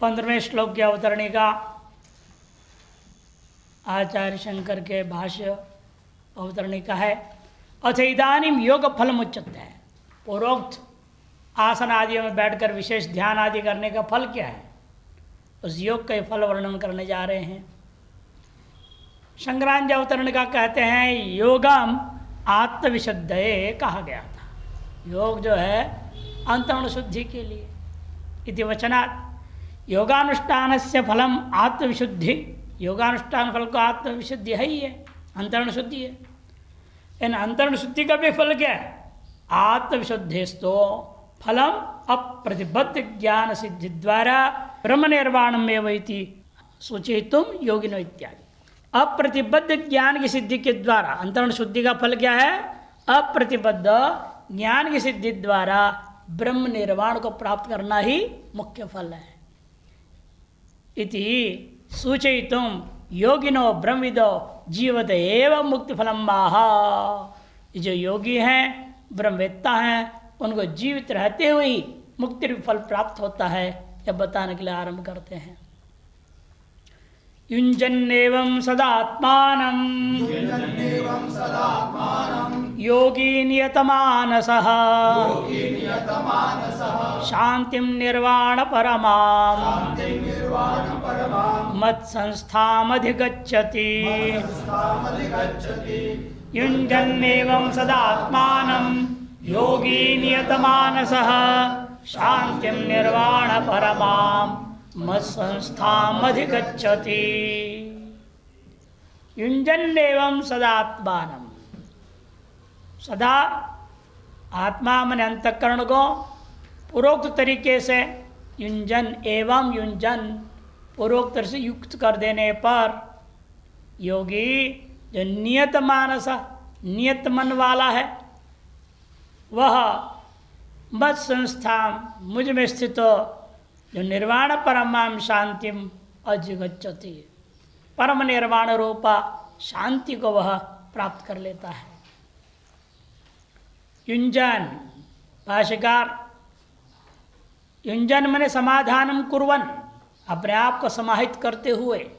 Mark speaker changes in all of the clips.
Speaker 1: 15वें श्लोक की अवतरणिका आचार्य शंकर के भाष्य अवतरणिका है। अथ इदानीम योग फल मुच्यते है। पूर्वोक्त आसन आदियों में बैठकर विशेष ध्यान आदि करने का फल क्या है, उस योग का फल वर्णन करने जा रहे हैं। शंकराचार्य अवतरणिका कहते हैं योगम आत्मविशुद्धये कहा गया था। योग जो है अंतःकरण शुद्धि के लिए इति वचनात् योगानुष्ठान से फलम आत्मविशुद्धि। योगानुष्ठान फल को आत्मविशुद्धि है ही है, अंतःकरण शुद्धि है। इन अंतःकरण शुद्धि का भी फल क्या है? आत्मविशुद्धिस्तो फलम अप्रतिबद्ध ज्ञान सिद्धि द्वारा ब्रह्म निर्वाणम एवं सूचितुम योगिनो इत्यादि। अप्रतिबद्ध ज्ञान की सिद्धि के द्वारा अंतःकरण शुद्धि का फल क्या है? अप्रतिबद्ध ज्ञान की सिद्धि द्वारा ब्रह्म निर्वाण को प्राप्त करना ही मुख्य फल है। इति सूचयितुम योगिनो ब्रह्मविदो जीवत एवं मुक्ति फलम माहा। जो योगी हैं, ब्रह्मवेत्ता हैं, उनको जीवित रहते हुए ही मुक्ति फल प्राप्त होता है, यह बताने के लिए आरंभ करते हैं। युञ्जन्नेवं सदात्मानं योगी नियतमानसः शांतिं निर्वाण परमां मत्संस्थामधिगच्छति। युञ्जन्नेवं सदात्मानं योगी नियतमानसः शांतिं निर्वाण परमां मत्संस्थामधिगच्छति। युञ्जन्नेवं सदात्मानं, सदा आत्मा मन अंतःकरण को पूर्वोक्त तरीके से युञ्जन एवं युञ्जन पूर्वोक्त से युक्त कर देने पर योगी जो नियत मानस नियत मन वाला है, वह मत संस्था मुझ में स्थित जो निर्वाण परमां शांतिम अधिगच्छति, परम निर्वाण रूपा शांति को वह प्राप्त कर लेता है। युञ्जन भाष्यकार, युञ्जन मने समाधानम कुर्वन, अपने आप को समाहित करते हुए,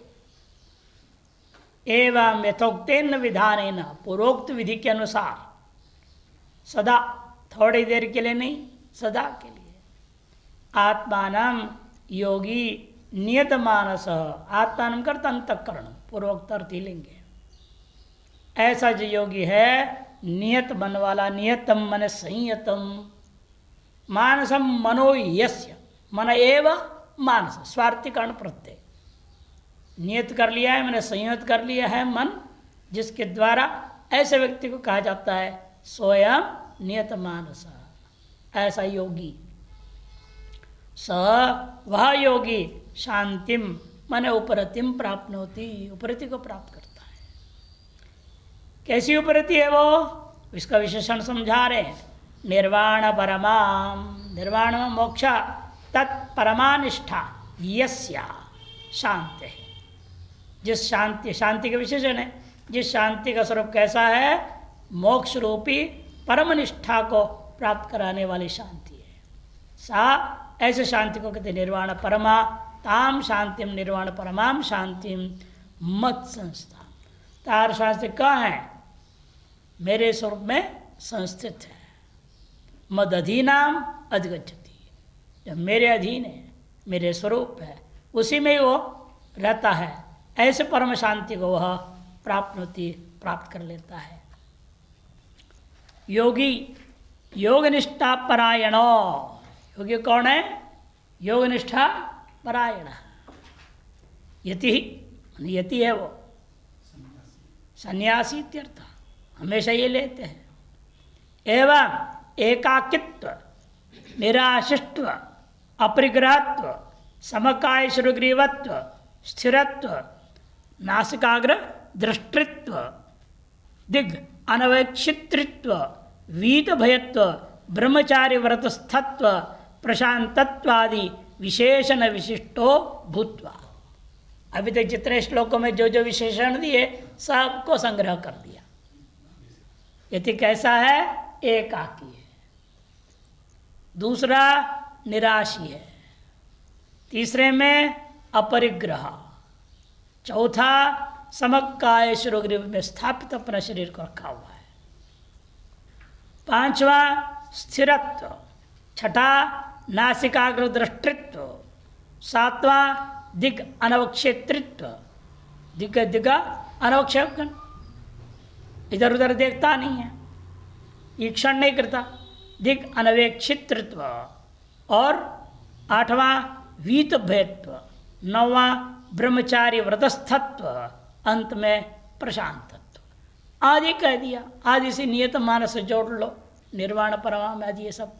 Speaker 1: एवं यथोक्तेन विधानेन पूर्वोक्त विधि के अनुसार, सदा थोड़ी देर के लिए नहीं, सदा के लिए आत्मानम योगी नियत मानस, आत्मानम करता अंतःकरण पूर्वोक्त अर्थ ही लेंगे। ऐसा जो योगी है नियत मन वाला, नियतम मन संयतम, मानसम मनो यस्य, मन एव मानस स्वार्थिकरण प्रत्यय नियत कर लिया है, मैंने संयत कर लिया है मन, जिसके द्वारा ऐसे व्यक्ति को कहा जाता है स्वयं नियत मानस। ऐसा योगी स वह योगी शांतिम मन उपरतिम प्राप्त होती, उपरति को प्राप्त करता है। कैसी उपरति है वो, इसका विशेषण समझा रहे हैं। निर्वाण परमाम, निर्वाण मोक्ष तत्परमानिष्ठा यस्या शांति है, जिस शांति, शांति का विशेषण है, जिस शांति का स्वरूप कैसा है? मोक्ष रूपी परम निष्ठा को प्राप्त कराने वाली शांति है। सा ऐसे शांति को कहते निर्वाण परमा, ताम शांतिम निर्वाण परमाम शांतिम मत संस्था। तार शांति कहाँ है? मेरे स्वरूप में संस्थित है। मद अधीनाम अधिगच्छति, जब मेरे अधीन है, मेरे स्वरूप है, उसी में वो रहता है। ऐसे परम शांति को वह प्राप्त कर लेता है। योगी योग निष्ठा परायणो, योगी कौन है? योग निष्ठा परायण, यति, यति है वो, सन्यासी इत्यर्थ, हमेशा ये लेते हैं। एवं एकाकित्व, निराशिष्टव, अपरिग्रहत्व, समकाय श्रुग्रीवत्व, स्थिरत्व, नासिकाग्र दृष्टित्व, दिग् अनवेक्षितृत्व, वीत भयत्व, ब्रह्मचारी व्रतस्थत्व, प्रशांतत्वादि विशेषण विशिष्टो भूत्वा। अभी तक जितने श्लोकों में जो जो विशेषण दिए सबको संग्रह कर दिया। यदि कैसा है? एकाकी है, दूसरा निराशी है, तीसरे में अपरिग्रह, चौथा समकाय शिरोग्रीव में स्थापित अपना शरीर को रखा हुआ है, पांचवा स्थिरत्व, छठा नासिकाग्र दृष्टित्व, सातवां दिग अनवक्षेत्रित्व, दिग दिग अनवक्षेपण, इधर उधर देखता नहीं है, ईक्षण नहीं करता, दिग अनवेक्षित्व, और आठवां वीत भेदत्व, नौवां ब्रह्मचारी व्रतस्थत्व, अंत में प्रशांतत्व आदि कह दिया। आदि से नियत मानस जोड़ लो, निर्वाण परमाम आदि ये सब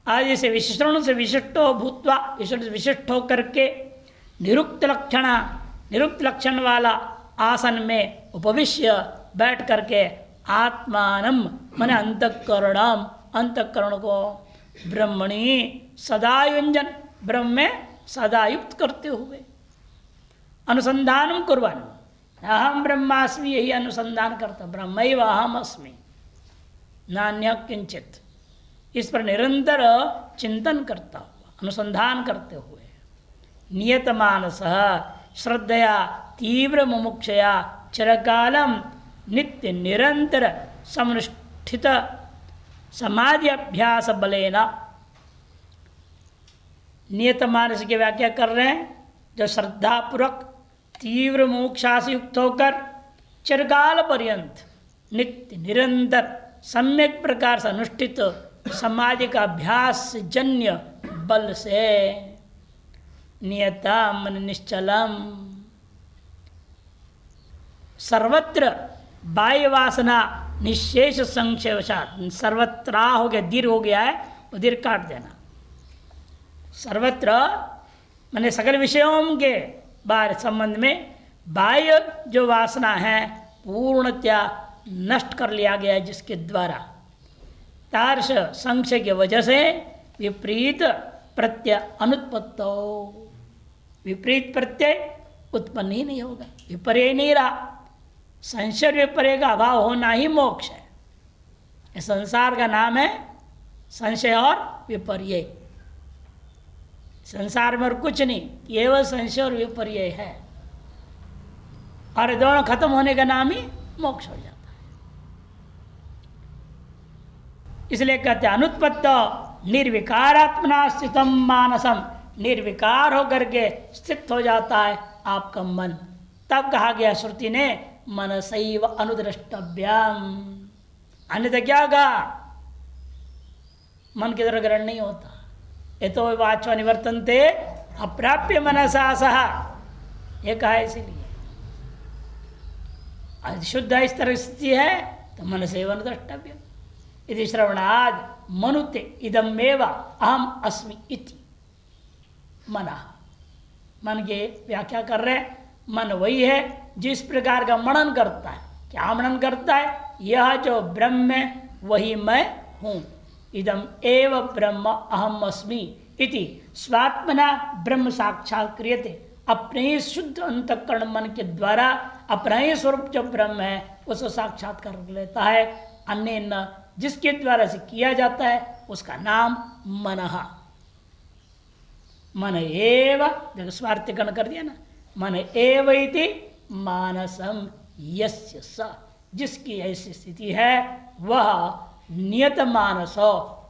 Speaker 1: आदि से विशिष्टों से विशिष्टो भूतवा, विशिष्ट होकर के निरुक्त लक्षण वाला आसन में उपविश्य बैठ करके आत्मानम मन अंतःकरणम, अंतःकरण को ब्रह्मणि सदा युंजन, ब्रह्म में सदा युक्त करते हुए अनुसंधान कुर्वन्, अहम ब्रह्मास्मि, यही अनुसंधान करता, ब्रह्मैव अहम अस्मि नान्य किंचित, इस पर निरंतर चिंतन करता हुआ, अनुसंधान करते हुए नियत मानस श्रद्धया तीव्र मुमुक्षया चिरकालम नित्य निरंतर समनुष्ठित समाधि अभ्यास बलेना। नियत मानस की व्याख्या कर रहे हैं, जो श्रद्धापूर्वक तीव्र मुमुक्षा से युक्त होकर चिरकाल पर्यंत नित्य निरंतर सम्यक प्रकार से अनुष्ठित समाधि का अभ्यास जन्य बल से नियता मन निश्चलम, सर्वत्र बाह्य वासना निशेष संक्षेपशात, सर्वत्र हो गया, दीर्घ हो गया है, वो दीर्घ काट देना, सर्वत्र माने सकल विषयों के बाहर संबंध में बाह्य जो वासना है पूर्णतया नष्ट कर लिया गया है, जिसके द्वारा तार्श संशय की वजह से विपरीत प्रत्यय अनुत्पत्तो, विपरीत प्रत्यय उत्पन्न ही नहीं होगा, विपर्य नहीं रहा। संशय विपर्य का अभाव होना ही मोक्ष है। इस संसार का नाम है संशय और विपर्य। संसार में और कुछ नहीं, केवल संशय और विपर्य है, और दोनों खत्म होने का नाम ही मोक्ष हो जाता है। इसलिए कहते हैं अनुत्पत्त निर्विकारात्मना स्थितम मानसम, निर्विकार होकर के स्थित हो जाता है आपका मन। तब कहा गया श्रुति ने मनसैव अनुद्रष्टव्यम, अन्यथा क्या कहा, मन की तरह ग्रहण नहीं होता। ये तो वाचो निवर्तन्ते अप्राप्य मनसा सह, ये कहा इसीलिए शुद्ध इस तरह स्थिति है तो मन से अनुद्रष्टव्य। यदि श्रवणाद मनुते इदमेव अहम अस्मि इति मना, मन की व्याख्या कर रहे, मन वही है जिस प्रकार का मनन करता है। क्या मनन करता है, यह जो ब्रह्म है वही मैं हूँ, इदम एव ब्रह्म अहम अस्मि इति स्वात्मना ब्रह्म साक्षात क्रियते, अपने ही शुद्ध अंतःकरण मन के द्वारा अपना ही स्वरूप जो ब्रह्म है उसको साक्षात्कार कर लेता है। अन्य न जिसके द्वारा से किया जाता है उसका नाम मनः, मन एव, देखो स्वार्थीकरण कर दिया ना, मन एव इति मानसम यस्य स, जिसकी ऐसी स्थिति है वह नियत मानस,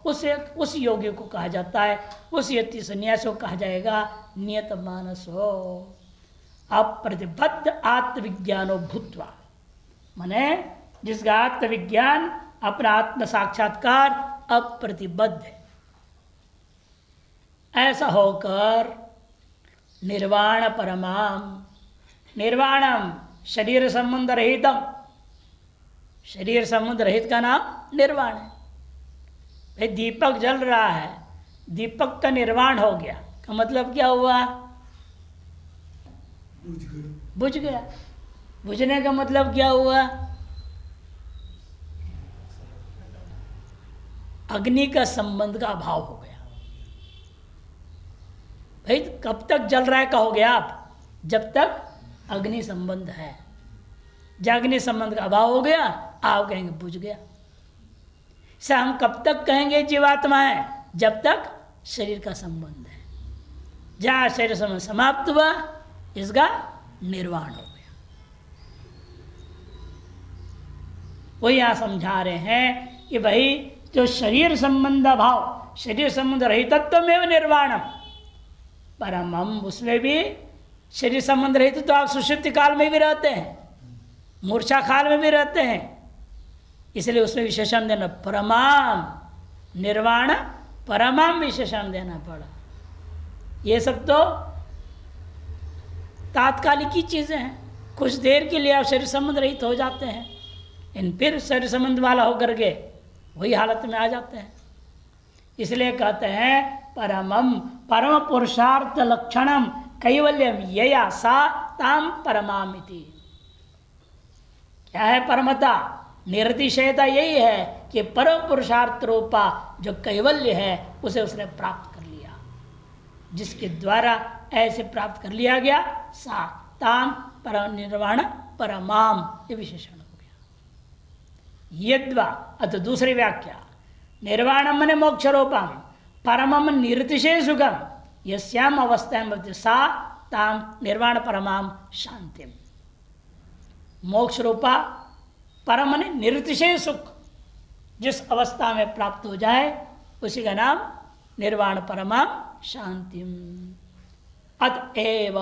Speaker 1: उसे उस योगी को कहा जाता है, उस यति संन्यास को कहा जाएगा नियत मानस हो। अप्रतिबद्ध आत्मविज्ञानो भूत्वा, माने जिसका आत्मविज्ञान अपना आत्म साक्षात्कार अप्रतिबद्ध है, ऐसा होकर निर्वाण परमाम, निर्वाणम शरीर संबंध रहितम, शरीर संबंध रहित का नाम निर्वाण है। भाई दीपक जल रहा है, दीपक का निर्वाण हो गया का मतलब क्या हुआ, बुझ गया। बुझने का मतलब क्या हुआ, अग्नि का संबंध का अभाव हो गया। भाई कब तक जल रहा है कहोगे आप, जब तक अग्नि संबंध है। जब अग्नि संबंध का अभाव हो गया आप कहेंगे बुझ गया। से हम कब तक कहेंगे जीवात्मा है, जब तक शरीर का संबंध है। जहाँ शरीर संबंध समाप्त हुआ इसका निर्वाण हो गया। वो यहाँ समझा रहे हैं कि भाई जो शरीर संबंध भाव, शरीर संबंध रहितत्वमेव निर्वाणम परमम, उसमें भी शरीर संबंध रहित तो आप सुषुप्ति काल में भी रहते हैं, मूर्छा काल में भी रहते हैं, इसलिए उसमें विशेषण देना परमाम, निर्वाण परमाम विशेषण देना पड़ा। ये सब तो तात्कालिक की चीजें हैं, कुछ देर के लिए आप शरीर संबंध रहित हो जाते हैं, इन फिर शरीर संबंध वाला होकर के वही हालत में आ जाते हैं। इसलिए कहते हैं परमम, परम पुरुषार्थ लक्षणम कैवल्यम यया सा ताम परमामिति। क्या है परमता? निर्तिशयता यही है कि परम पुरुषार्थ रूपा जो कैवल्य है उसे उसने प्राप्त कर लिया, जिसके द्वारा ऐसे प्राप्त कर लिया गया, सा ताम परम निर्वाण परमाम, ये विशेषण हो गया। यद्वा अतः दूसरी व्याख्या, निर्वाणम मने मोक्ष रूपम परमम निर्तिशय सुखम यस्याम अवस्थाएं सा ताम निर्वाण परमाम शांतिम। मोक्ष रूपा परम ने निर्तिशय सुख जिस अवस्था में प्राप्त हो जाए उसी का नाम निर्वाण परमाम शांतिम। अतएव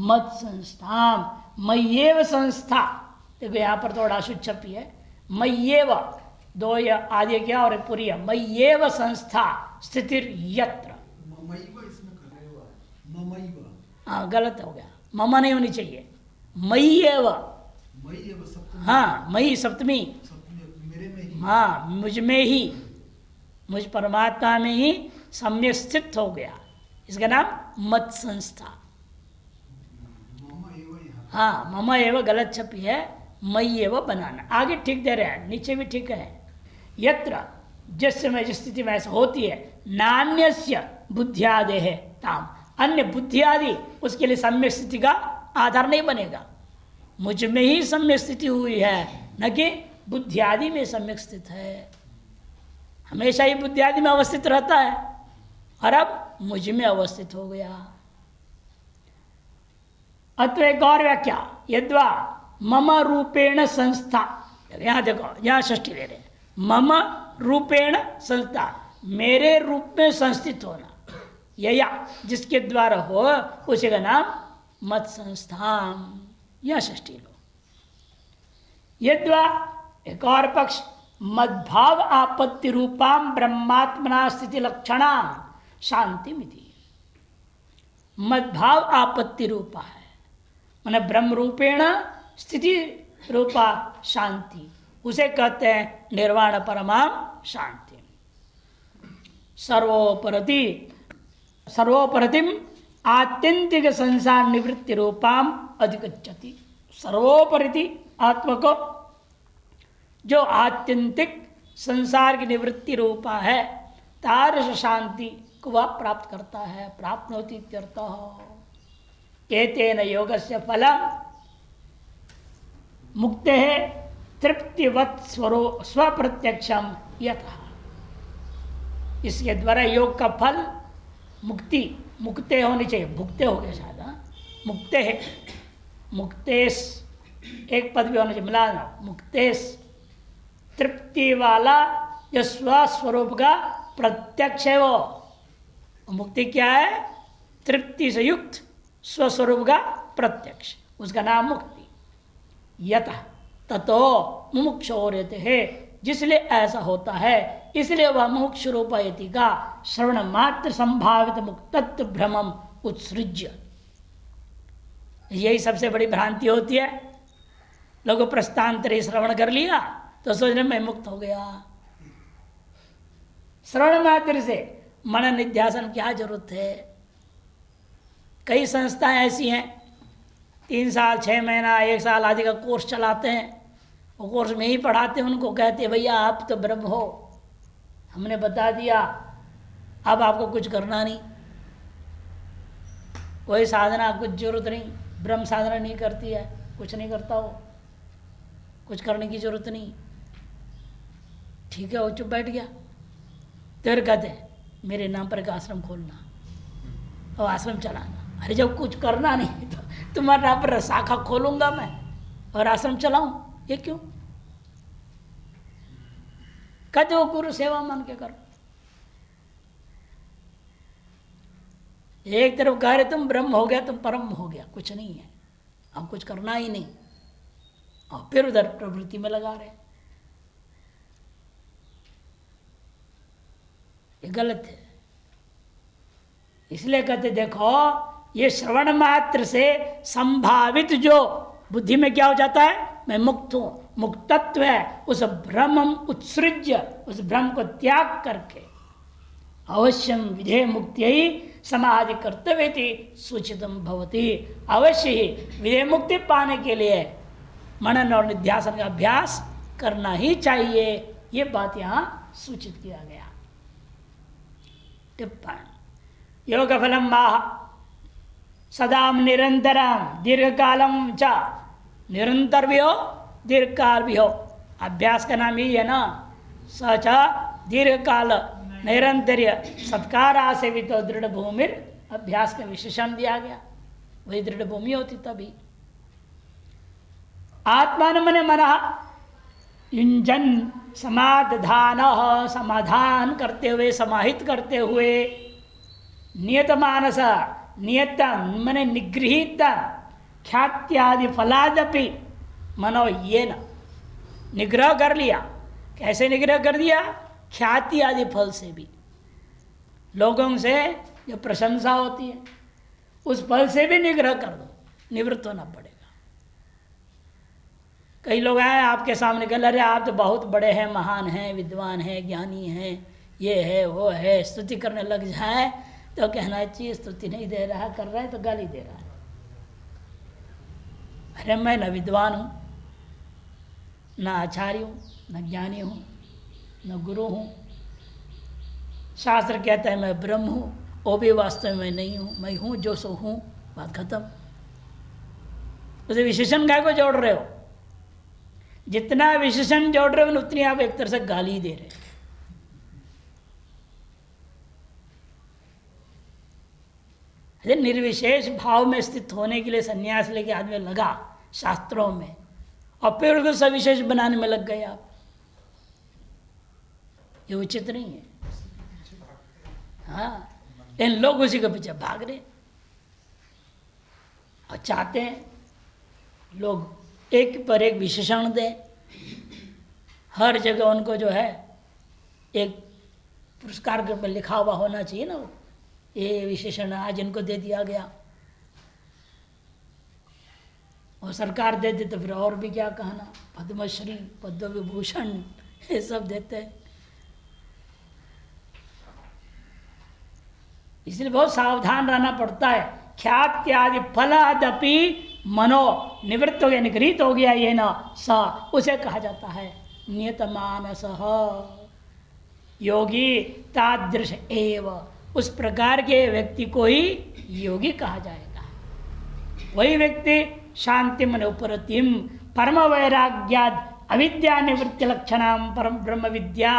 Speaker 1: मत संस्था, मय्येव संस्था, देखो यहाँ पर थोड़ा अशुद्ध छपी है, मय्येव दो या आदि क्या और पूरी है, मय्येव संस्था स्थितिर यत्र। हाँ गलत हो गया, ममा नहीं होनी चाहिए, मय्येव, हाँ मई सप्तमी, हाँ मुझ में ही, मुझ परमात्मा में ही सम्यक स्थित हो गया, इसका नाम मत संस्था। हाँ मम एवं गलत छपी है, मई एवं बनाना, आगे ठीक दे रहे हैं, नीचे भी ठीक है। यत्र जिस समय जिस स्थिति में ऐसा होती है, नान्यस्य बुद्धियादे है ताम, अन्य बुद्धि आदि उसके लिए सम्यक स्थिति का आधार नहीं बनेगा। मुझ में ही सम्यक स्थिति हुई है, न कि बुद्धि आदि में सम्यक स्थित है। हमेशा ही बुद्धि आदि में अवस्थित रहता है और अब मुझ में अवस्थित हो गया। अतः एक और व्याख्या, यद्वा मम रूपेण संस्था, यहां देखो यहां षष्ठी ले रहे, मम रूपेण संस्था, मेरे रूप में संस्थित होना, यया जिसके द्वारा हो उसी का नाम मत संस्थान, यह षष्ठी लो। यद्वा एक और पक्ष, मद्भाव आपत्ति रूपाम ब्रह्मात्मना स्थिति लक्षणा शांति मिति। मद्भाव आपत्ति रूपा है, माने ब्रह्म रूपेण स्थिति रूपा शांति, उसे कहते हैं निर्वाण परमाम शांति। सर्वोपरतिम आत्यंतिक संसार निवृत्ति रूपाम अधिगच्छति। सर्वोपरिति आत्मा को जो आत्यंतिक संसार की निवृत्ति रूपा है, तारस शांति को वह प्राप्त करता है, प्राप्त होती इत्यर्थः। एतेन योगस्य फलम मुक्ते तृप्तिवत् स्वप्रत्यक्षम यथा। इसके द्वारा योग का फल मुक्ति, मुक्ते होनी चाहिए, भुक्ते हो गए शायद, मुक्ते है, मुक्तेश एक पद भी होना चाहिए, मिला मुक्तेश, तृप्ति वाला जो स्वस्वरूप का प्रत्यक्ष है, वो मुक्ति क्या है? तृप्ति से युक्त स्वस्वरूप का प्रत्यक्ष, उसका नाम मुक्ति। यतः ततो मुमुक्षो रहते हैं, जिसलिए ऐसा होता है इसलिए वह मुमुक्ष रूपयति का श्रवण मात्र संभावित मुक्तत्व भ्रमम उत्सृज्य। यही सबसे बड़ी भ्रांति होती है, लोगों प्रस्थांतरी श्रवण कर लिया तो सोचने में मुक्त हो गया। श्रवण मात्र से मनन निध्यासन क्या जरूरत है? कई संस्थाएं ऐसी हैं 3 साल 6 महीना 1 साल आदि का कोर्स चलाते हैं, वो कोर्स में ही पढ़ाते हैं, उनको कहते हैं भैया आप तो ब्रह्म हो, हमने बता दिया, अब आपको कुछ करना नहीं, कोई साधना कुछ जरूरत नहीं, ब्रह्म साधना नहीं करती है, कुछ नहीं करता हो, कुछ करने की जरूरत नहीं। ठीक है, वो चुप बैठ गया। फिर कहते हैं मेरे नाम पर एक आश्रम खोलना, और आश्रम चलाना। अरे जब कुछ करना नहीं तो तुम्हारा पर शाखा खोलूंगा मैं और आश्रम चलाऊं, ये क्यों? कहते हो गुरु सेवा मान के करो। एक तरफ कह रहे तुम ब्रह्म हो गया, तुम परम हो गया, कुछ नहीं है, अब कुछ करना ही नहीं, और फिर उधर प्रवृत्ति में लगा रहे, ये गलत है। इसलिए कहते देखो, ये श्रवण मात्र से संभावित जो बुद्धि में क्या हो जाता है, मैं मुक्त हूं, मुक्तत्व है, उस भ्रम उत्सृज्य, उस भ्रम को त्याग करके अवश्यम विधेय मुक्ति ही समाधि कर्तव्य थी सूचितम भवती। अवश्य ही विधेय मुक्ति पाने के लिए मनन और निध्यासन का अभ्यास करना ही चाहिए, ये बात यहां सूचित किया गया। टिप्पणी योग फलम माह सदा निरंतरम दीर्घ कालम च, निरंतर भी हो दीर्घ काल भी हो, अभ्यास का नाम यही है ना, सच दीर्घ काल निरंतर्य सत्कार आसेवित दृढ़ भूमि, अभ्यास का विशेषण दिया गया, वही दृढ़ भूमि होती तभी। आत्मान मने मन युंजन समाधान, समाधान करते हुए, समाहित करते हुए, नियत मानस, नियत मने निगृहित ख्यात्यादि फलादपि मनो ये न, निग्रह कर लिया। कैसे निग्रह कर दिया? ख्याति आदि फल से भी, लोगों से जो प्रशंसा होती है उस फल से भी निग्रह कर दो, निवृत्त होना पड़ेगा। कई लोग आए आपके सामने कह अरे आप तो बहुत बड़े हैं, महान हैं, विद्वान हैं, ज्ञानी हैं, ये है वो है, स्तुति करने लग जाए तो कहना चाहिए स्तुति नहीं दे रहा, कर रहा है तो गाली दे रहा है। अरे मैं न विद्वान हूँ, न आचार्य हूँ, न ज्ञानी हूँ, न गुरु हूँ। शास्त्र कहता है मैं ब्रह्म हूँ, वो भी वास्तव में नहीं हूँ, मैं हूँ जो सो हूँ, बात खत्म। उसे विशेषण काय को जोड़ रहे हो? जितना विशेषण जोड़ रहे हो उतनी आप एक तरह से गाली दे रहे हो। निर्विशेष भाव में स्थित होने के लिए संन्यास लेके आदमी लगा शास्त्रों में, और फिर उसको सविशेष बनाने में लग गए आप, ये उचित नहीं है। हाँ, इन लोग उसी के पीछे भाग रहे और चाहते हैं लोग एक पर एक विशेषण दें, हर जगह उनको जो है एक पुरस्कार के ऊपर लिखा हुआ होना चाहिए ना, ये विशेषण आज इनको दे दिया गया, और सरकार दे दे तो फिर और भी क्या कहना, पद्मश्री, पद्म विभूषण, ये सब देते हैं। इसलिए बहुत सावधान रहना पड़ता है। ख्यात्यादि फलादपि मनो निवृत्त हो गया, निगृहित हो गया, ये न स, उसे कहा जाता है नियत मानस योगी तादृश एव, उस प्रकार के व्यक्ति को ही योगी कहा जाएगा। वही व्यक्ति शांति मन उपरतिम परम वैराग्याद अविद्या निवृत्ति लक्षणाम परम ब्रह्म विद्या।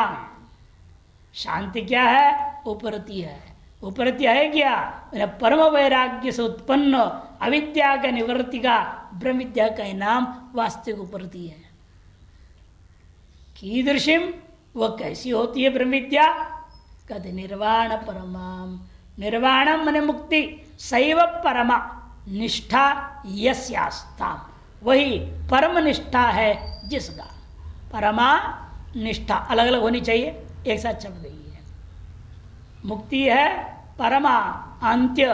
Speaker 1: शांति क्या है? उपरति है। उपरति है क्या? परम वैराग्य से उत्पन्न अविद्या का निवृत्ति का ब्रह्म विद्या का नाम वास्तविक उपरति है। कीदृशिम, वह कैसी होती है ब्रह्म विद्या? कहते निर्वाण परमाम, निर्वाणम मने मुक्ति, सैव परमा निष्ठा यस्यास्ताम, वही परम निष्ठा है जिसका। परमा निष्ठा अलग अलग होनी चाहिए, एक साथ चल गई है। मुक्ति है परमा अंत्य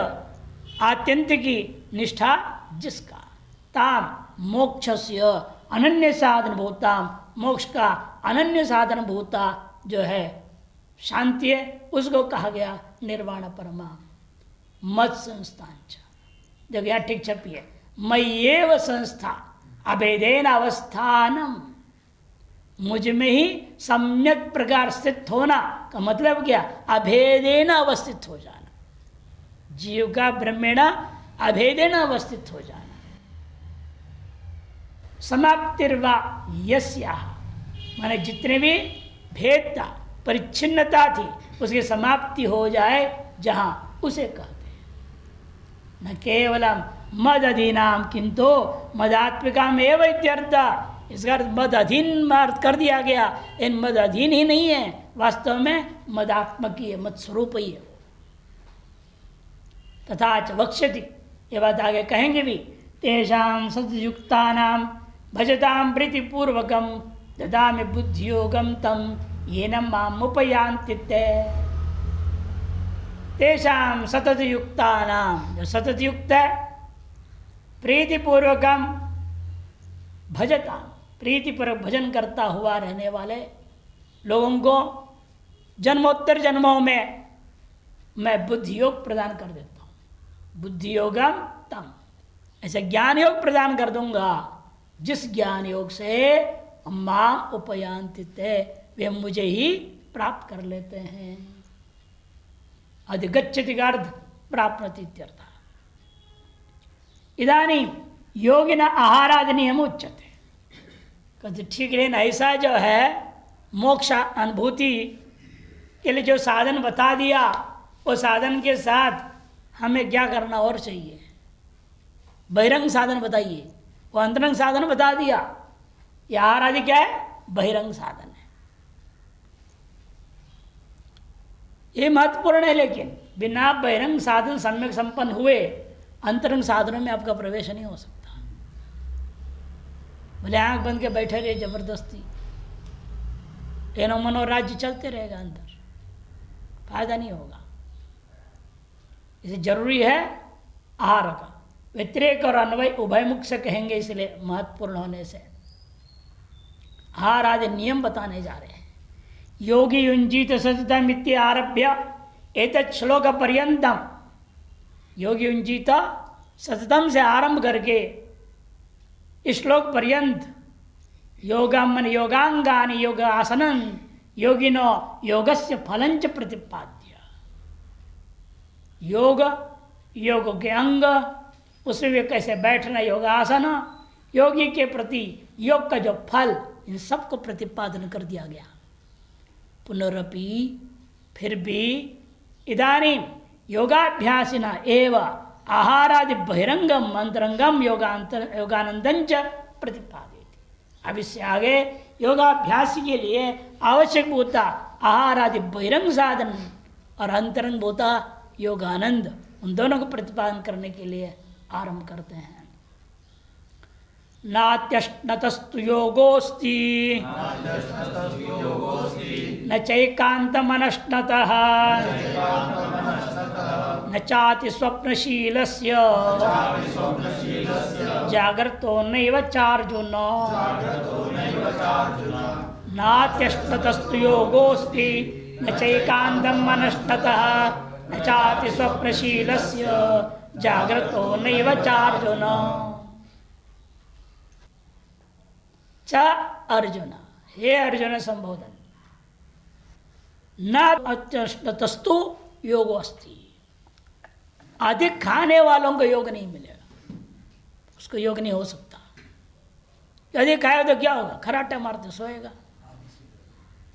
Speaker 1: आत्यंत की निष्ठा जिसका, ताम मोक्षस्य अनन्य साधन भूताम, मोक्ष का अनन्य साधन भूता जो है शांति है, उसको कहा गया निर्वाण परमा। मत संस्थान, देखो यहाँ ठीक छपी है, मय्येव संस्था अभेदेन अवस्थानम, मुझ में ही सम्यक प्रकार स्थित होना का मतलब क्या? अभेदेन अवस्थित हो जाना, जीव का ब्रह्मेण अभेदेन अवस्थित हो जाना। समाप्तिर्वा यस्याह, माने जितने भी भेदता परिच्छिन्नता थी उसकी समाप्ति हो जाए जहां, उसे कहते हैं न केवलम मद अधीनाम किंतु मदात्मिकाम एव इत्यर्थ। इसका अर्थ मद अधीन अर्थ कर दिया गया, इन मद अधीन ही नहीं है, वास्तव में मदात्मक ही है, मद स्वरूप ही है। तथा च वक्ष्यति, ये बात आगे कहेंगे भी, तेषां सद्युक्तानां भजतां प्रीतिपूर्वकं ददामि बुद्धियोगं तं येन माम् उपयान्ति ते। तेषां सतत युक्तानां, जो सतत युक्त है, प्रीतिपूर्वकम भजता, प्रीति पर भजन करता हुआ रहने वाले लोगों को जन्मोत्तर जन्मों में मैं बुद्धि योग प्रदान कर देता हूँ। बुद्धि योगम तम, ऐसे ज्ञान योग प्रदान कर दूंगा जिस ज्ञान योग से मां उपयांतित, वे मुझे ही प्राप्त कर लेते हैं। अधिगच्छति का अर्थ प्राप्नोति इत्यर्थ। इदानीं योगिन आहारादि नियम उच्यते। कहते ठीक है, ऐसा जो है मोक्ष अनुभूति के लिए जो साधन बता दिया, वो साधन के साथ हमें क्या करना और चाहिए? बहिरंग साधन बताइए। वो अंतरंग साधन बता दिया, ये आहार आदि क्या है? बहिरंग साधन है। ये महत्वपूर्ण है, लेकिन बिना बहिरंग साधन सम्यक संपन्न हुए अंतरंग साधनों में आपका प्रवेश नहीं हो सकता। बोले आंख बंद के बैठे रहे जबरदस्ती, एनो मनो राज्य चलते रहेगा, अंदर फायदा नहीं होगा। इसे जरूरी है आहार का व्यतिरेक और अन्वय उभय मुख से कहेंगे, इसलिए महत्वपूर्ण होने से आहार आदि नियम बताने जा रहे हैं। योगी युंजीत सततम इति आरभ्य एतत् श्लोक पर्यंतम, योगी युंजीत सततम से आरंभ करके इस श्लोक पर्यंत योगम योगांगानि योग आसनन योगिनो योगस्य फलंच प्रतिपाद्य। योग, योग के अंग, उसमें वे कैसे बैठना, योगासन, योगी के प्रति योग का जो फल, इन सबको प्रतिपादन कर दिया गया। पुनरपि, फिर भी, इदानीं योगाभ्यासिना एव आहारादि बहिरंगम अंतरंगम योगानंदंच प्रतिपादित। अब इससे आगे योगाभ्यास के लिए आवश्यक होता आहारादि बहिरंग साधन और अंतरंग होता योगानंद, उन दोनों को प्रतिपादन करने के लिए आरंभ करते हैं। नात्यश्नतस्तु योगोस्ति न चैकान्तमनश्नतः न चाति स्वप्नशीलस्य जागर्तो नैव चार्जुन। नात्यश्नतस्तु योगोस्ति न चैकान्तमनश्नतः न चाति स्वप्नशीलस्य जागृतो नैव चार्जुन। च अर्जुन, हे अर्जुन संबोधन, न अत्यस्तु योगो अस्ति, अधिक खाने वालों को योग नहीं मिलेगा, उसको योग नहीं हो सकता। यदि खाए तो क्या होगा? खराटे मारते सोएगा,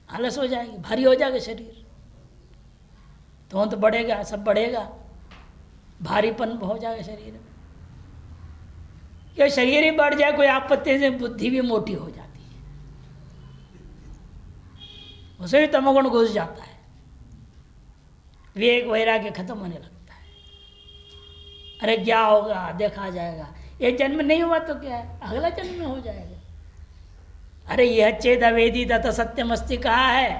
Speaker 1: आलस हो जाएगी, भारी हो जाएगा शरीर, तो बढ़ेगा, सब बढ़ेगा, भारीपन हो जाएगा शरीर में। कि शरीर ही बढ़ जाए कोई आपत्ति से, बुद्धि भी मोटी हो जाती है, उसे भी तमोगुण घुस जाता है, विवेक वैराग्य खत्म होने लगता है। अरे क्या होगा, देखा जाएगा, ये जन्म नहीं हुआ तो क्या है, अगला जन्म में हो जाएगा। अरे यह चेत अवेदी तथा सत्यमस्ति कहा है,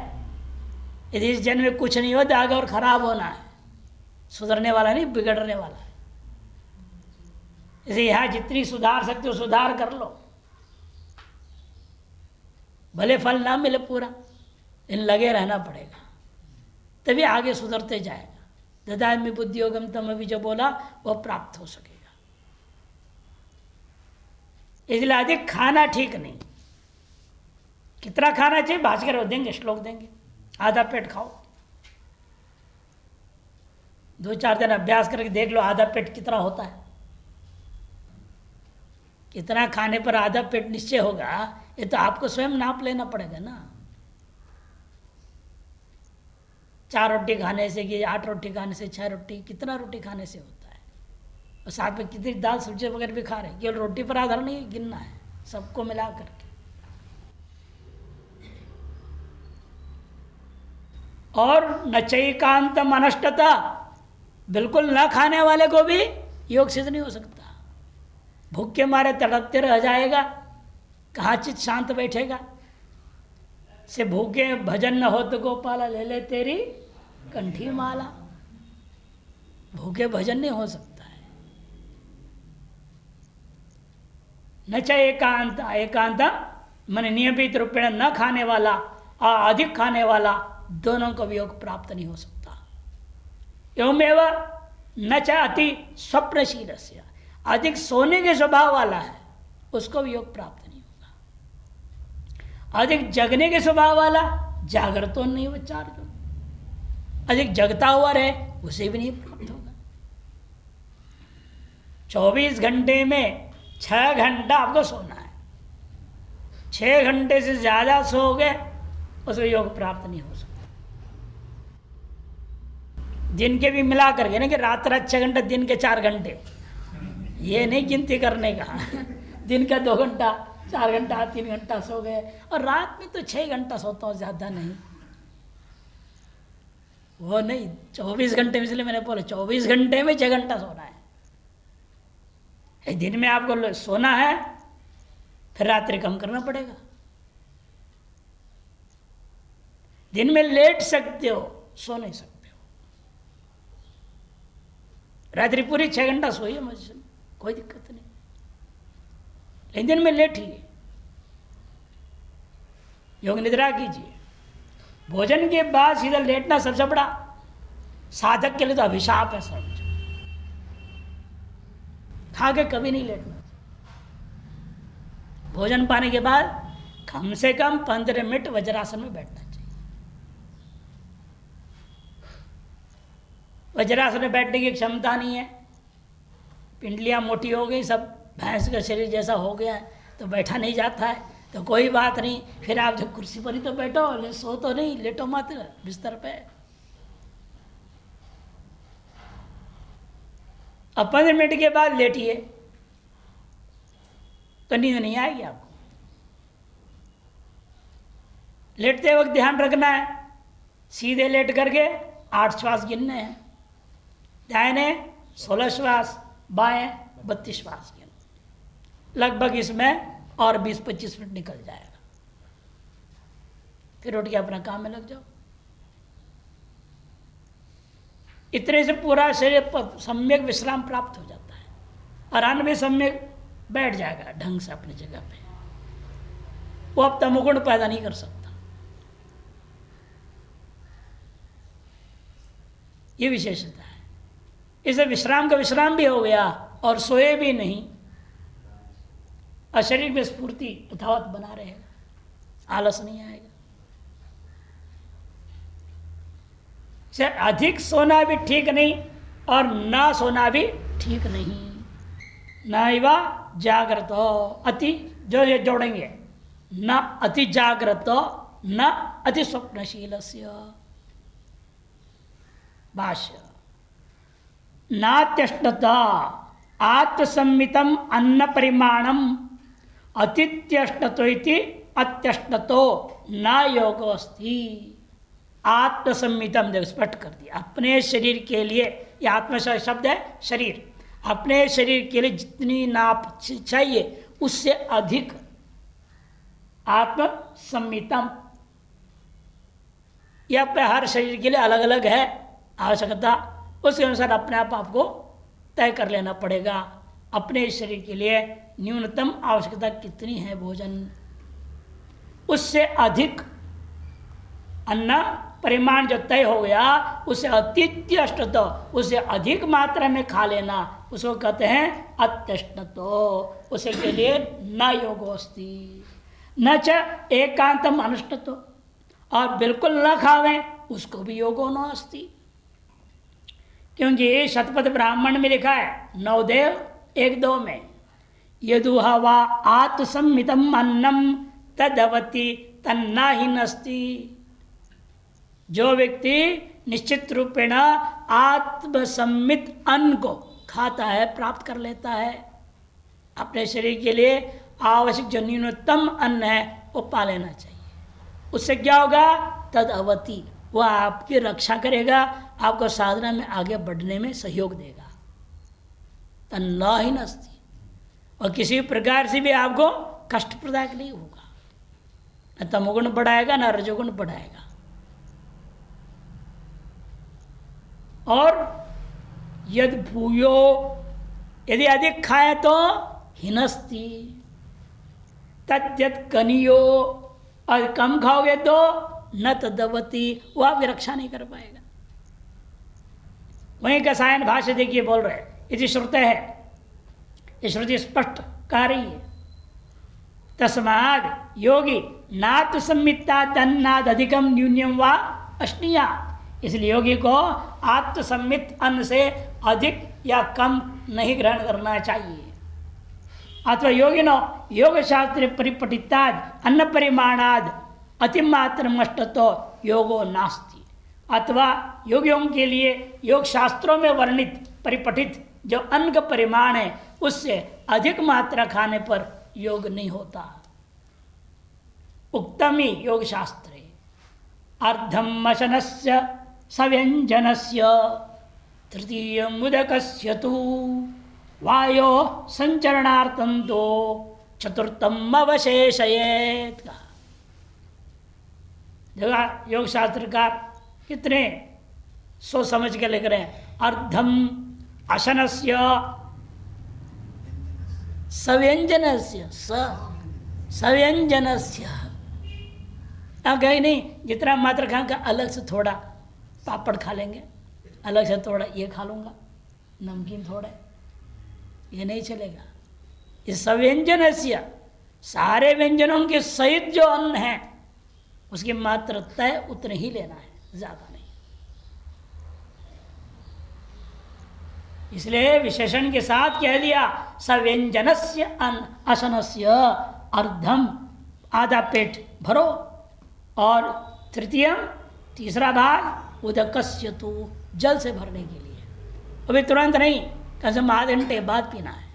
Speaker 1: यदि इस जन्म में कुछ नहीं होता आगे और खराब होना है, सुधरने वाला नहीं, बिगड़ने वाला है। इसे यहाँ जितनी सुधार सकते हो सुधार कर लो, भले फल ना मिले पूरा, इन लगे रहना पड़ेगा, तभी आगे सुधरते जाएगा। ददामि बुद्धि योगम तम, अभी जो बोला वह प्राप्त हो सकेगा। इसलिए अधिक खाना ठीक नहीं। कितना खाना चाहिए भास्कर देंगे, श्लोक देंगे, आधा पेट खाओ, 2-4 दिन अभ्यास करके देख लो आधा पेट कितना होता है। कितना खाने पर आधा पेट निश्चय होगा, ये तो आपको स्वयं नाप लेना पड़ेगा ना। 4 रोटी खाने से कि 8 रोटी खाने से, 6 रोटी, कितना रोटी खाने से होता है? और साथ में कितनी दाल सब्जी वगैरह भी खा रहे हैं, केवल रोटी पर आधार नहीं गिनना है, सबको मिला करके। और नचैकांत अनष्टता, बिल्कुल न खाने वाले को भी योग सिद्ध नहीं हो सकता। भूख के मारे तड़पते रह जाएगा, कहाँ चित शांत बैठेगा। से भूखे भजन न हो तो गोपाला ले ले तेरी कंठी माला, भूखे भजन नहीं हो सकता है। न चाहे एकांत, एकांत मन नियमित रूपेण न खाने वाला और अधिक खाने वाला, दोनों को भी योग प्राप्त नहीं हो सकता। एवमेव न चाहे अति स्वप्नशील से, अधिक सोने के स्वभाव वाला है, उसको भी योग प्राप्त नहीं होगा। अधिक जगने के स्वभाव वाला, जागृत तो नहीं विचार जो, अधिक जगता हुआ रहे, उसे भी नहीं प्राप्त होगा। 24 घंटे में 6 घंटा आपको सोना है, 6 घंटे से ज्यादा सोओगे उसको योग प्राप्त नहीं हो सकता। दिन के भी मिला करके ना, कि रात 6 घंटे, दिन के 4 घंटे, ये नहीं गिनती करने का। दिन का 2 घंटा, 4 घंटा, 3 घंटा सो गए, और रात में तो 6 घंटा सोता हूँ, ज़्यादा नहीं। वो नहीं, 24 घंटे में, इसलिए मैंने बोला 24 घंटे में 6 घंटा सोना है। दिन में आपको सोना है, फिर रात्रि कम करना पड़ेगा। दिन में लेट सकते हो, सो नहीं सकते। रात्रि पूरी 6 घंटा सोइए मुझसे, कोई दिक्कत नहीं, लेकिन दिन में लेटिए, योग निद्रा कीजिए। भोजन के बाद सीधा लेटना सबसे बड़ा साधक के लिए तो अभिशाप है। समझो, खा के कभी नहीं लेटना। भोजन पाने के बाद कम से कम 15 मिनट वज्रासन में बैठना चाहिए। वज्रासन में बैठने की क्षमता नहीं है, पिंडलियाँ मोटी हो गई, सब भैंस का शरीर जैसा हो गया है, तो बैठा नहीं जाता है, तो कोई बात नहीं, फिर आप जब कुर्सी पर ही तो बैठो, सो तो नहीं, लेटो मात्र बिस्तर पे। अब 15 मिनट के बाद लेटिए तो नींद नहीं आएगी आपको। लेटते वक्त ध्यान रखना है, सीधे लेट करके 8 श्वास गिनने हैं, दाहिने 16 श्वास, बाएं 32 श्वास गिन। लगभग इसमें और 20-25 मिनट निकल जाएगा। फिर उठ के अपना काम में लग जाओ। इतने से पूरा शरीर सम्यक विश्राम प्राप्त हो जाता है, और अन्न भी सम्यक बैठ जाएगा ढंग से अपनी जगह पे। वो अब तमोगुण पैदा नहीं कर सकता। ये विशेषता है। इसे विश्राम का विश्राम भी हो गया और सोए भी नहीं, और शरीर में स्फूर्ति यथावत बना रहेगा, आलस नहीं आएगा। से अधिक सोना भी ठीक नहीं और ना सोना भी ठीक नहीं। नैवा जागृत अति, जो ये जोड़ेंगे, न अति जागृत न अति स्वप्नशीलस्य। भाष्य, नात्यष्टता आत्मसम्मितम अन्न परिमाणम अतित्यष्टतो इति अत्यष्टतो न योगो अस्ति। आत्मसम्मितम, देखो स्पष्ट कर दिया, अपने शरीर के लिए, ये आत्म शब्द है शरीर, अपने शरीर के लिए जितनी नाप चाहिए उससे अधिक आत्मसम्मितम। यह अपने हर शरीर के लिए अलग अलग है आवश्यकता, उसके अनुसार अपने आप आपको तय कर लेना पड़ेगा। अपने शरीर के लिए न्यूनतम आवश्यकता कितनी है भोजन, उससे अधिक अन्न परिमाण जो तय हो गया, उसे अतित्यष्टतो, उसे अधिक मात्रा में खा लेना, उसको कहते हैं अत्यष्टतो। उसे के लिए न योगोस्ति, न च एकांतम अनुष्ठतो, और बिल्कुल न खावें उसको भी योगो न अस्ति। क्योंकि शतपथ ब्राह्मण में लिखा है 9देव 1-2 में, यदुह वा आत्मसम्मितम अन्नम तदवति तन्ना ही नस्ति। जो व्यक्ति निश्चित रूपेण आत्मसम्मित अन्न को खाता है, प्राप्त कर लेता है, अपने शरीर के लिए आवश्यक जो न्यूनतम अन्न है वो पा लेना चाहिए। उससे क्या होगा? तद अवति, वह आपकी रक्षा करेगा, आपको साधना में आगे बढ़ने में सहयोग देगा। तन्ना ही नस्ती, और किसी प्रकार से भी आपको कष्ट प्रदायक नहीं होगा, न तमोगुण बढ़ाएगा न रजोगुण बढ़ाएगा। और यद भूयो, यदि अधिक खाए तो हिनस्ती, तद्यत कनियो, और कम खाओगे तो न तदवती, वह आपकी रक्षा नहीं कर पाएगा। वहीं का सायन भाष्य देखिए बोल रहे, यदि श्रुते है, ये श्रुति स्पष्ट कह रही है, तस्माद योगी नातु संमिता तन्नाद अधिकम न्यून्यम व अश्नीया, इसलिए योगी को आत्मसम्मित अन्न से अधिक या कम नहीं ग्रहण करना चाहिए। अथवा योगिनो योग शास्त्र परिपठिताद अन्न परिमाणाद अतिमात्र मष्टतो योगो नास्ति, अथवा योगियों के लिए योग शास्त्रों में वर्णित परिपठित जो अन्न का परिमाण है उससे अधिक मात्रा खाने पर योग नहीं होता। उक्तमी योग शास्त्रे अर्धम मशनस्य सव्यंजनस्य तृतीय मुदकस्य तु वायो संचरणार्थं तो चतुर्थम अवशेषयेत। योग शास्त्रकार कितने सोच समझ के लिख रहे हैं। अर्धम अशनस्य सव्यंजनस्य, सव्यंजनस्य, कहीं नहीं, जितना मात्रा खाएंगे अलग से थोड़ा पापड़ खा लेंगे, अलग से थोड़ा ये खा लूँगा, नमकीन थोड़ा, ये नहीं चलेगा। इस सव्यंजनस्य, सारे व्यंजनों के सहित जो अन्न है उसकी मात्रा तय उतने ही लेना है, ज़्यादा नहीं। इसलिए विशेषण के साथ कह दिया सव्यंजनस्य अशनस्य अर्धम, आधा पेट भरो, और तृतीयम, तीसरा भाग उदकस्य तु, जल से भरने के लिए। अभी तुरंत नहीं, कम से कम आधे घंटे बाद पीना है,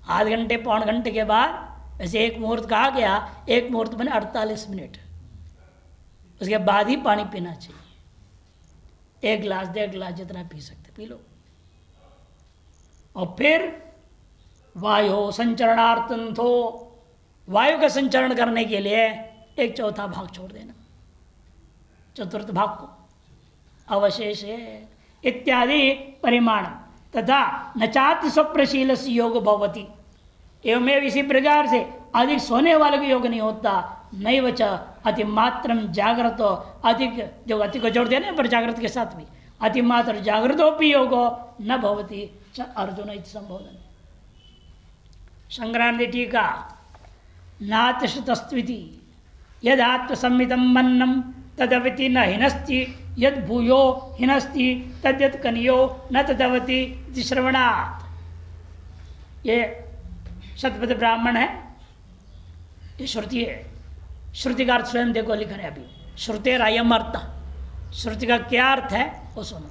Speaker 1: आधे घंटे पौन घंटे के बाद। वैसे एक मुहूर्त कहा गया, एक मुहूर्त बने 48 मिनट, उसके बाद ही पानी पीना चाहिए। 1 गिलास 1.5 गिलास जितना पी सकते पी लो। और फिर वायु संचरणार्थं तो, वायु का संचरण करने के लिए 1/4 भाग छोड़ देना, चतुर्थ भाग को अवशेष इत्यादि परिमाण तथा नचाति स्वप्रशील योग भवती, एवं इसी प्रकार से अधिक सोने वाले को योग नहीं होता। नहीं वच अति मात्रम जागृत, अधिक जो अति को जोड़ देना पर जागृत के साथ भी, अति मात्र जागृतोपि योगो न भवती च अर्जुन इति संबोधन। संग्रांति टीका नातिशतस्त्विति यद आत्मसम्मितम मन्नम तदवति न हिनस्ति, यद भूयो हिनस्ति तद्यत कनियो न तदवति श्रवणात्। ये शतपथ ब्राह्मण है, ये श्रुति है। श्रुति का अर्थ स्वयं देखो लिख रहे अभी, श्रुतेर अयम अर्थ, श्रुति का क्या अर्थ है वो सुनो।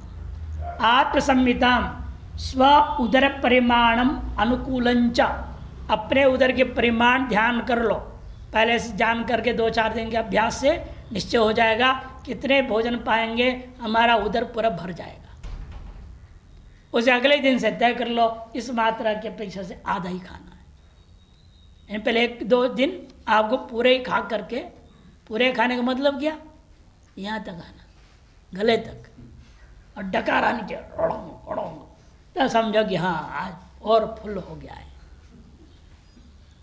Speaker 1: आत्मसंहिताम स्व उदर परिमाणम अनुकूलंच, अपने उदर के परिमाण ध्यान कर लो, पहले से जान करके 2-4 दिन के अभ्यास से निश्चय हो जाएगा कितने भोजन पाएंगे, हमारा उदर पूरा भर जाएगा। उसे अगले दिन से तय कर लो, इस मात्रा की अपेक्षा से आधा ही खाना है। पहले 1-2 दिन आपको पूरे ही खा करके, पूरे खाने का मतलब क्या, यहाँ तक आना, गले तक, और डकारा नीचे तो समझो कि हाँ आज और फुल हो गया है।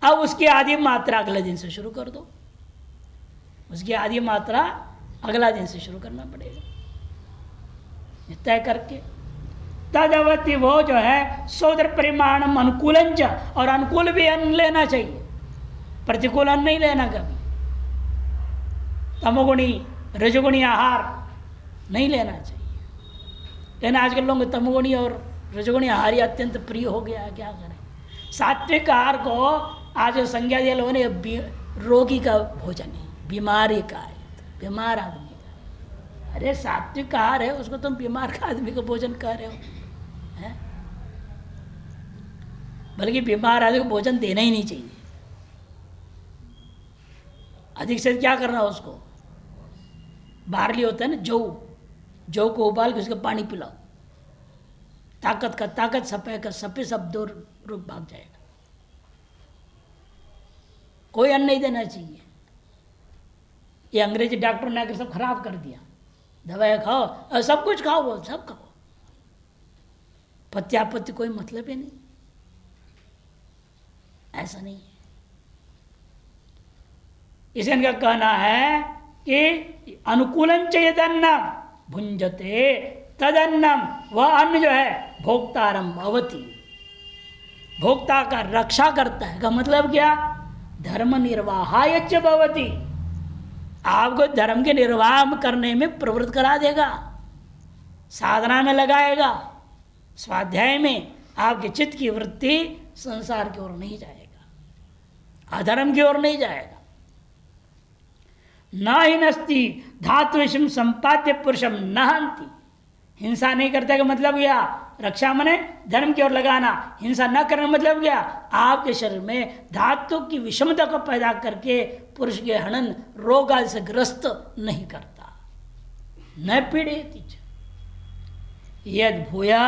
Speaker 1: अब उसकी आधी मात्रा अगले दिन से शुरू कर दो, उसकी आधी मात्रा अगला दिन से शुरू करना पड़ेगा तय करके। तदवती वो जो है सोदर परिमाणम अनुकूलंच, और अनुकूल भी अन्न लेना चाहिए, प्रतिकूल अन्न नहीं लेना कभी। तमोगुणी रजोगुणी आहार नहीं लेना चाहिए। लेकिन आजकल लोगों को तमोगुणी और रजोगुणी आहार ही अत्यंत प्रिय हो गया है, क्या करें। सात्विक आहार को आज संज्ञा दिया लोगों ने रोगी का भोजन है, बीमारी का है, बीमार आदमी का। अरे सात्विक आहार है, उसको तुम बीमार का आदमी को भोजन कह रहे हो, है? बल्कि बीमार आदमी को भोजन देना ही नहीं चाहिए। अधिक से क्या करना उसको, बार्ली होता है ना, जौ को उबाल के उसका पानी पिलाओ, ताकत सपे सब दूर रुक भाग जाएगा। कोई अन्न नहीं देना चाहिए। ये अंग्रेजी डॉक्टर ने आकर सब खराब कर दिया, दवाई खाओ और सब कुछ खाओ, वो सब खाओ, पत्यापत्ति कोई मतलब ही नहीं। ऐसा नहीं है। इसे इनका कहना है कि अनुकूलन चेत अन्नम भुंजते तदन्नम, वह अन्न जो है भोक्तारम भवति, भोक्ता का रक्षा करता है। का मतलब क्या, धर्म निर्वाहाय च भवति, आपको धर्म के निर्वाह करने में प्रवृत्त करा देगा, साधना में लगाएगा, स्वाध्याय में आपके चित्त की वृत्ति संसार की ओर नहीं जाएगा, अधर्म की ओर नहीं जाएगा। न हिनस्ति धातु विषम संपाद्य पुरुषम न हंति, हिंसा नहीं करते का मतलब क्या, रक्षा मने धर्म की ओर लगाना, हिंसा न करने मतलब क्या, आपके शरीर में धातु की विषमता को पैदा करके पुरुष के हनन रोग आदि से ग्रस्त नहीं करता। न पीड़ित यद भूया,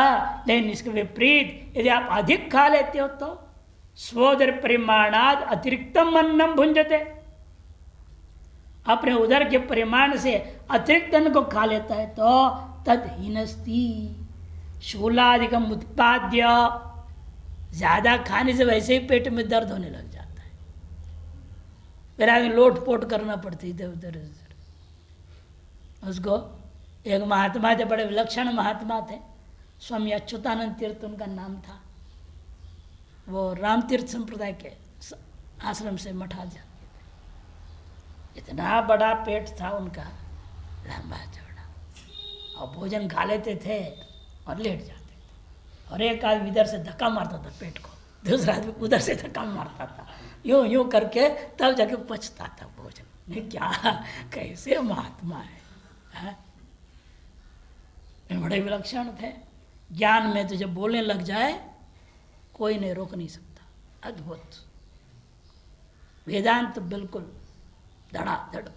Speaker 1: लेकिन इसके विपरीत यदि आप अधिक खा लेते हो तो स्वोदर परिमाणाद अतिरिक्तम अन्नम भुंजते, अपने उदर के परिमाण से अतिरिक्त अन्न को खा लेता है तो तद हिनस्ति शूलादिकम उत्पाद्य, ज्यादा खाने से वैसे ही पेट में दर्द होने लग जाता है, फिर आगे लोट पोट करना पड़ती इधर उधर। उसको एक महात्मा थे, बड़े विलक्षण महात्मा थे, स्वामी अच्युतानंद तीर्थ उनका नाम था। वो राम तीर्थ संप्रदाय के आश्रम से मठा जाते थे। इतना बड़ा पेट था उनका, लंबा चौड़ा, और भोजन खा लेते थे और लेट जाते थे, और एक आदमी इधर से धक्का मारता था पेट को, दूसरा आदमी उधर से धक्का मारता था, यूं यूं करके तब जाके पचता था भोजन। नहीं क्या, कैसे महात्मा है? बड़े विलक्षण थे। ज्ञान में तो जब बोलने लग जाए कोई नहीं रोक नहीं सकता। अद्भुत वेदांत तो बिल्कुल धड़ाधड़,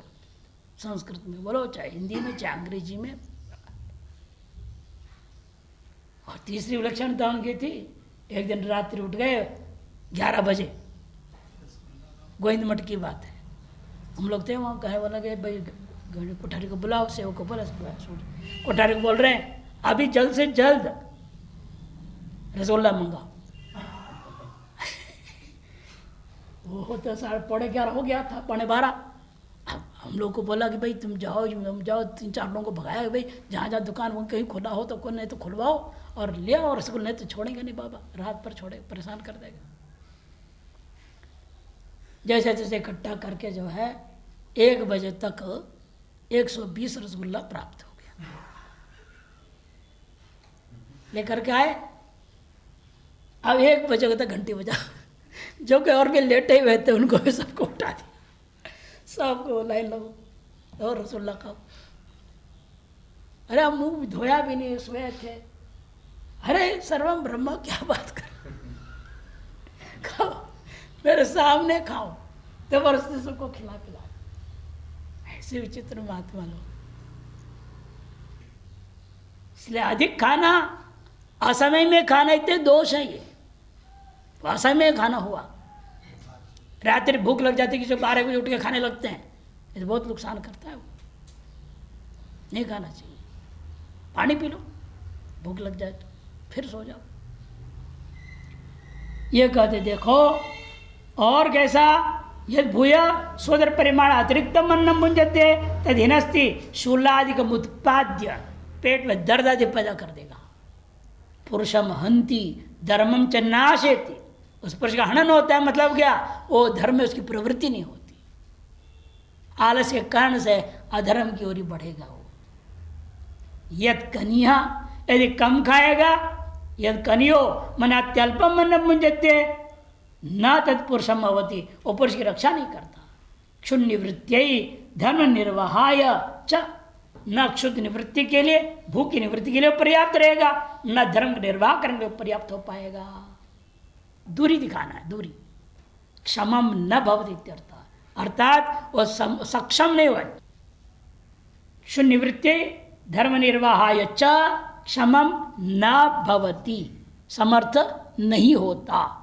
Speaker 1: संस्कृत में बोलो चाहे हिंदी में चाहे अंग्रेजी में। और तीसरी विलक्षणता उनकी थी, एक दिन रात्रि उठ गए 11 बजे, गोविंद मठ की बात है, हम लोग थे वहाँ, कहे बोला गए भाई कोठारी को बुलाओ, सेवक को बोला, कोठारी को बोल रहे हैं अभी जल्द से जल्द रसगुल्ला मंगाओ। वो तो 11:30 हो गया था, 11:15। हम लोग को बोला कि भाई तुम जाओ 3-4 लोगों को भगाया भाई, जहाँ जहाँ दुकान वो कहीं खुला हो तो कोई, नहीं तो खुलवाओ और ले आओ रसगुल्ला, नहीं तो छोड़ेंगे नहीं बाबा, रात पर छोड़े परेशान कर देगा। जैसे जैसे इकट्ठा करके जो है 1 बजे तक 120 रसगुल्ला प्राप्त हो गया। लेकर के आए, अब 1 बजे तक घंटी बजा, जो कि और भी लेटे हुए थे उनको भी सबको उठा दिया, सबको लाइन लो और रसगुल्ला खाओ। अरे हम मुंह धोया भी नहीं, सोए थे। अरे सर्वम ब्रह्म, क्या बात कर, खाओ मेरे सामने खाओ, जबरदस्ती सबको खिला पिला। ऐसे विचित्र महात्मा लोग। इसलिए अधिक खाना, असमय में खाना, इतने दोष है ये। असमय में खाना हुआ, रात्रि भूख लग जाती है, किसी 12 बजे उठ के खाने लगते हैं, ये बहुत नुकसान करता है। वो नहीं खाना चाहिए। पानी पी लो, भूख लग जाए तो फिर सो जाओ। ये कहते देखो, और कैसा, यद भूया सोदर परिमाण अतिरिक्तम अन्नम भुंजते तद्हिनस्ति शूलादिकम उत्पाद्य, पेट में दर्द आदि पैदा कर देगा। पुरुषम हंति धर्मम च नाशेति, उस पुरुष का हनन होता है, मतलब क्या, वो धर्म में उसकी प्रवृत्ति नहीं होती, आलस्य के कारण से अधर्म की ओर ही बढ़ेगा वो। यद कनिया, यदि कम खाएगा, यद कनियो मन अत्यल्पम अन्न भुंजते न तत्पुरुषम अवति, वो पुरुष की रक्षा नहीं करता। क्षुण निवृत्ति धर्म निर्वाहाय च, न क्षुद्ध निवृत्ति के लिए, भूख की निवृत्ति के लिए पर्याप्त रहेगा, न धर्म का निर्वाह करने के लिए पर्याप्त हो पाएगा। दूरी दिखाना है, दूरी। क्षमम न भवति इत्यर्थ, अर्थात वह सक्षम नहीं हुआ। शून्यवृत्ति धर्म निर्वाहाय च क्षमम न भवति, समर्थ नहीं होता।